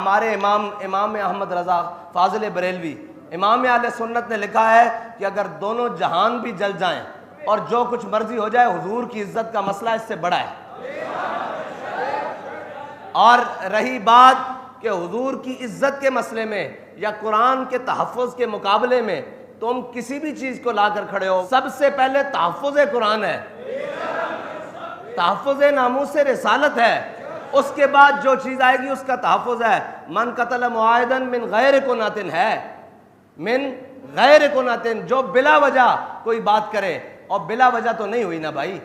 हमारे इमाम अहमद रज़ा फाजिल बरेलवी इमाम आले सुन्नत ने लिखा है कि अगर दोनों जहान भी जल जाएं और जो कुछ मर्जी हो जाए, हुजूर की इज्जत का मसला इससे बड़ा है। और रही बात कि हुजूर की इज्जत के मसले में या कुरान के तहफ़्फ़ुज़ के मुकाबले में तुम किसी भी चीज को लाकर खड़े हो, सबसे पहले तहफ़्फ़ुज़ कुरान है, तहफ़्फ़ुज़ नामूस रिसालत है, उसके बाद जो चीज आएगी उसका तहफ़्फ़ुज़ है। मन कतल मुआहिदन मिन गैर कुनातिन है, मिन गैर कुनातिन, जो बिला वजह कोई बात करे, और बिला वजह तो नहीं हुई ना भाई,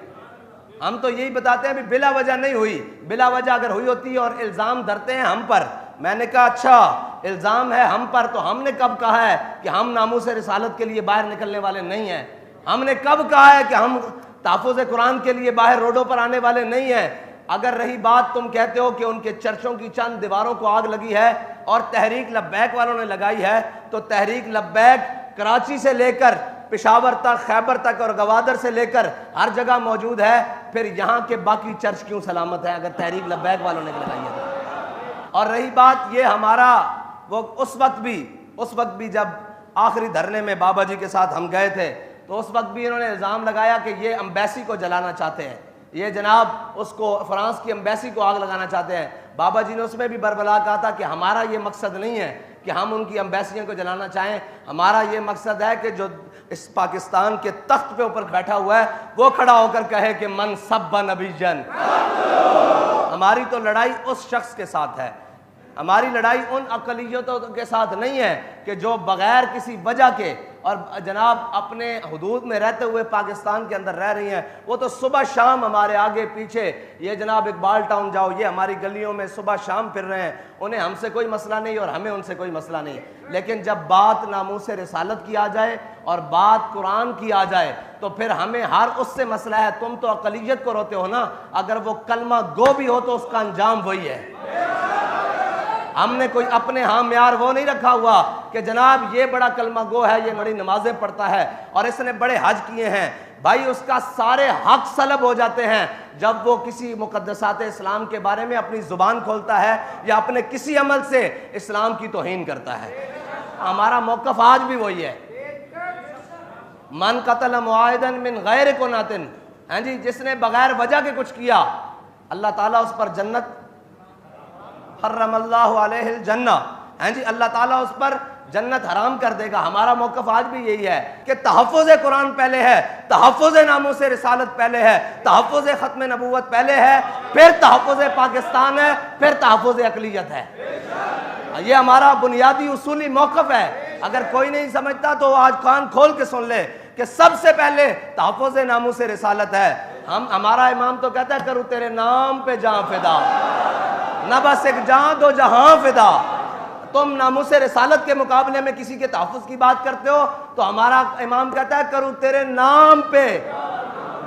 हम तो यही बताते हैं भी बिला वजह नहीं हुई। बिला वजह अगर हुई होती और इल्ज़ाम धरते हैं हम पर, मैंने कहा अच्छा इल्ज़ाम है हम पर, तो हमने कब कहा है कि हम नामूस रिसालत के लिए बाहर निकलने वाले नहीं हैं? हमने कब कहा है कि हम तहफ़्फ़ुज़ कुरान के लिए बाहर रोडों पर आने वाले नहीं हैं? अगर रही बात, तुम कहते हो कि उनके चर्चों की चंद दीवारों को आग लगी है और तहरीक लब्बैक वालों ने लगाई है, तो तहरीक लब्बैक कराची से लेकर पेशावर तक, खैबर तक और गवादर से लेकर हर जगह मौजूद है, फिर यहाँ के बाकी चर्च क्यों सलामत है अगर तहरीक लब्बैक वालों ने लगाई है? और रही बात ये हमारा, वो उस वक्त भी जब आखिरी धरने में बाबा जी के साथ हम गए थे, तो उस वक्त भी इन्होंने इल्ज़ाम लगाया कि ये एम्बेसी को जलाना चाहते हैं, ये जनाब उसको फ्रांस की एम्बेसी को आग लगाना चाहते हैं। बाबा जी ने उसमें भी बरबला कहा था कि हमारा ये मकसद नहीं है कि हम उनकी एम्बेसियों को जलाना चाहें, हमारा ये मकसद है कि जो इस पाकिस्तान के तख्त पे ऊपर बैठा हुआ है वो खड़ा होकर कहे कि मन सब्बा नबीजन। हमारी तो लड़ाई उस शख्स के साथ है, हमारी लड़ाई उन अक़लियतों के साथ नहीं है कि जो बगैर किसी वजह के और जनाब अपने हुदूद में रहते हुए पाकिस्तान के अंदर रह रही हैं। वो तो सुबह शाम हमारे आगे पीछे, ये जनाब इकबाल टाउन जाओ, ये हमारी गलियों में सुबह शाम फिर रहे हैं, उन्हें हमसे कोई मसला नहीं और हमें उनसे कोई मसला नहीं। लेकिन जब बात नामूस रिसालत की आ जाए और बात कुरान की आ जाए, तो फिर हमें हर उससे मसला है। तुम तो अक़लियत को रोते हो ना, अगर वो कलमा गो भी हो तो उसका अंजाम वही है। हमने कोई अपने हम यार वो नहीं रखा हुआ कि जनाब ये बड़ा कलमा गो है, ये बड़ी नमाजें पढ़ता है और इसने बड़े हज किए हैं। भाई उसका सारे हक सलब हो जाते हैं जब वो किसी मुक़द्दसात इस्लाम के बारे में अपनी ज़ुबान खोलता है या अपने किसी अमल से इस्लाम की तौहीन करता है। हमारा मौक़िफ़ आज भी वही है। मन कतल मुआहिदन मिन गैर कुनातिन, हैं जी, जिसने बगैर वजह के कुछ किया, अल्लाह ताला उस पर जन्नत हर्रमल्लाहु अलैहिल जन्ना, हैं जी, अल्लाह ताला उस पर जन्नत हराम कर देगा। हमारा मौक़िफ़ आज भी यही है कि तहफ़्फ़ुज़ कुरान पहले है, तहफ़्फ़ुज़ नामूस रिसालत पहले है, तहफ़्फ़ुज़ ख़त्म नबूवत पहले है, फिर तहफ़्फ़ुज़ पाकिस्तान है, फिर तहफ़्फ़ुज़ अक़लियत है। ये हमारा बुनियादी उसूली मौक़िफ़ है। अगर कोई नहीं समझता तो आज कान खोल के सुन ले कि सबसे पहले तहफ़्फ़ुज़ नामूस रिसालत है। हमारा इमाम तो कहता है करूँ तेरे नाम पे जान फिदा, न बस एक जान दो जहां फिदा। तुम नामूस रिसालत के मुकाबले में किसी के तहफ़्फ़ुज़ की बात करते हो तो हमारा इमाम कहता है करूँ तेरे नाम पे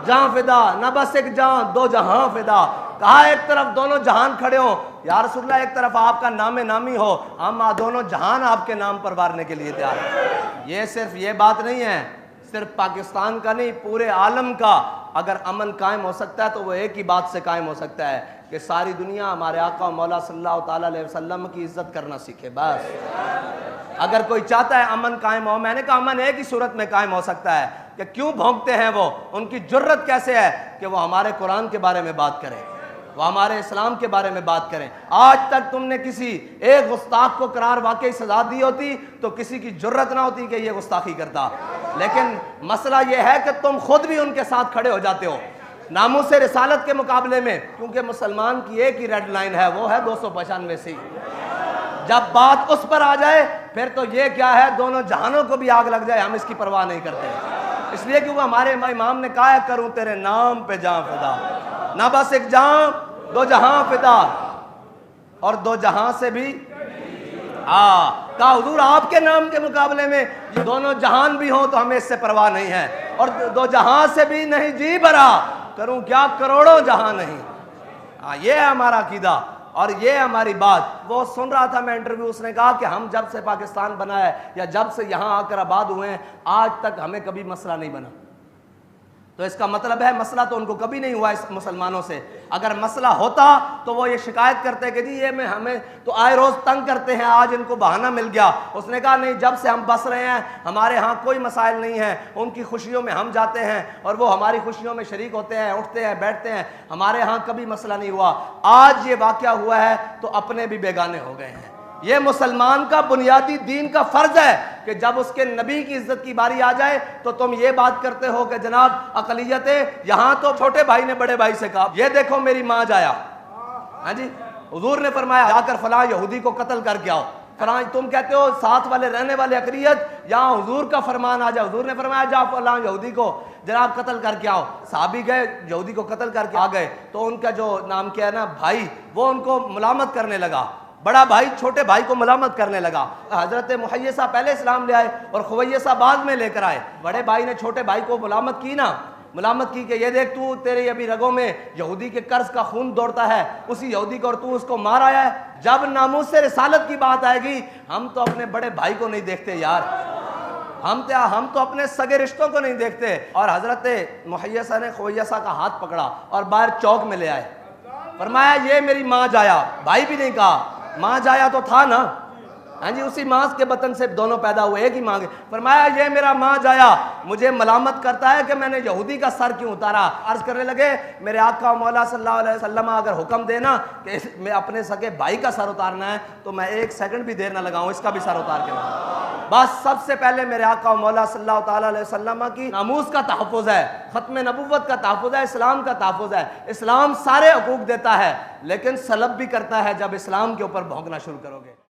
जान फिदा, न बस एक जान दो जहां फिदा। कहा एक तरफ दोनों जहान खड़े हो या रसूलल्लाह, एक तरफ आपका नाम नामी हो, हम दोनों जहान आपके नाम पर वारने के लिए तैयार हैं। ये सिर्फ ये बात नहीं है, सिर्फ पाकिस्तान का नहीं, पूरे आलम का अगर अमन कायम हो सकता है तो वो एक ही बात से कायम हो सकता है कि सारी दुनिया हमारे आका और मौला सल्लल्लाहु ताला अलैहि वसल्लम की इज्जत करना सीखे। बस अगर कोई चाहता है अमन कायम हो, मैंने कहा अमन एक ही सूरत में कायम हो सकता है कि क्यों भौंकते हैं वो, उनकी जुर्रत कैसे है कि वो हमारे कुरान के बारे में बात करें, वो हमारे इस्लाम के बारे में बात करें। आज तक तुमने किसी एक गुस्ताख को करार वाकई सजा दी होती तो किसी की जुर्रत ना होती कि ये गुस्ताखी करता। लेकिन मसला ये है कि तुम खुद भी उनके साथ खड़े हो जाते हो नामूस रिसालत के मुकाबले में, क्योंकि मुसलमान की एक ही रेड लाइन है, वो है 295 सी। जब बात उस पर आ जाए फिर तो ये क्या है, दोनों जहानों को भी आग लग जाए हम इसकी परवाह नहीं करते। इसलिए कि वो हमारे इमाम ने कहा है करूं तेरे नाम पे जान फिदा, ना बस एक जान दो जहां फिदा, और दो जहां से भी कहा हुजूर आपके नाम के मुकाबले में ये दोनों जहान भी हो तो हमें इससे परवाह नहीं है, और दो जहां से भी नहीं जी भरा, करूं क्या करोड़ों जहां नहीं। ये है हमारा अकीदा और ये है हमारी बात। वो सुन रहा था मैं इंटरव्यू, उसने कहा कि हम जब से पाकिस्तान बना है या जब से यहाँ आकर आबाद हुए हैं आज तक हमें कभी मसला नहीं बना। तो इसका मतलब है मसला तो उनको कभी नहीं हुआ इस मुसलमानों से। अगर मसला होता तो वो ये शिकायत करते कि जी ये में हमें तो आए रोज़ तंग करते हैं, आज इनको बहाना मिल गया। उसने कहा नहीं, जब से हम बस रहे हैं हमारे यहाँ कोई मसाइल नहीं है, उनकी खुशियों में हम जाते हैं और वो हमारी खुशियों में शरीक होते हैं, उठते हैं, बैठते हैं, हमारे यहाँ कभी मसला नहीं हुआ। आज ये वाक़या हुआ है तो अपने भी बेगाने हो गए हैं। ये मुसलमान का बुनियादी दीन का फर्ज है कि जब उसके नबी की इज्जत की बारी आ जाए तो तुम ये बात करते हो कि जनाब अकलियत है। यहां तो छोटे भाई ने बड़े भाई से कहा ये देखो मेरी मां जाया, हाँ जी, हुजूर ने फरमाया जाकर फलां यहूदी को कत्ल करके आओ। फलां तुम कहते हो साथ वाले रहने वाले अकलियत, यहाँ हुजूर का फरमान आ जाए, हुजूर ने फरमाया जाओ फलां यहूदी को जनाब कत्ल करके आओ। साहबी गए, यहूदी को कत्ल करके आ गए तो उनका जो नाम क्या है ना भाई, वो उनको मुलामत करने लगा। बड़ा भाई छोटे भाई को मलामत करने लगा। हजरत मुहय्यसा पहले इस्लाम ले आए और खुवैयसा बाद में लेकर आए। बड़े भाई ने छोटे भाई को मुलामत की ना, मुलामत की कि ये देख तू, तेरे अभी रगों में यहूदी के कर्ज का खून दौड़ता है, उसी यहूदी को और तू उसको मार आया है। जब नामूस से रिसालत की बात आएगी हम तो अपने बड़े भाई को नहीं देखते यार, हम तो अपने सगे रिश्तों को नहीं देखते। और हजरत मुहय्यसा ने खुवैयसा का हाथ पकड़ा और बाहर चौक में ले आए। फरमाया ये मेरी माँ जाया, भाई भी नहीं कहा, माँ जाया तो था ना, हाँ जी, उसी माँ के बतन से दोनों पैदा हुए, एक ही माँ के। फरमाया ये मेरा माँ जाया मुझे मलामत करता है कि मैंने यहूदी का सर क्यों उतारा। अर्ज करने लगे मेरे आका मौला सल्लल्लाहु अलैहि वसल्लम अगर हुक्म देना कि मैं अपने सगे भाई का सर उतारना है तो मैं 1 सेकंड भी देर ना लगाऊं, इसका भी सर उतार के लाऊं। बस सबसे पहले मेरे आका मौला सल्लल्लाहु ताला अलैहि वसल्लम की नामूस का तहफ़्फ़ुज़ है, ख़त्म नबुव्वत का तहफ़्फ़ुज़ है, इस्लाम का तहफ़्फ़ुज़ है। इस्लाम सारे हकूक़ देता है लेकिन सलब भी करता है जब इस्लाम के ऊपर भौंकना शुरू करोगे।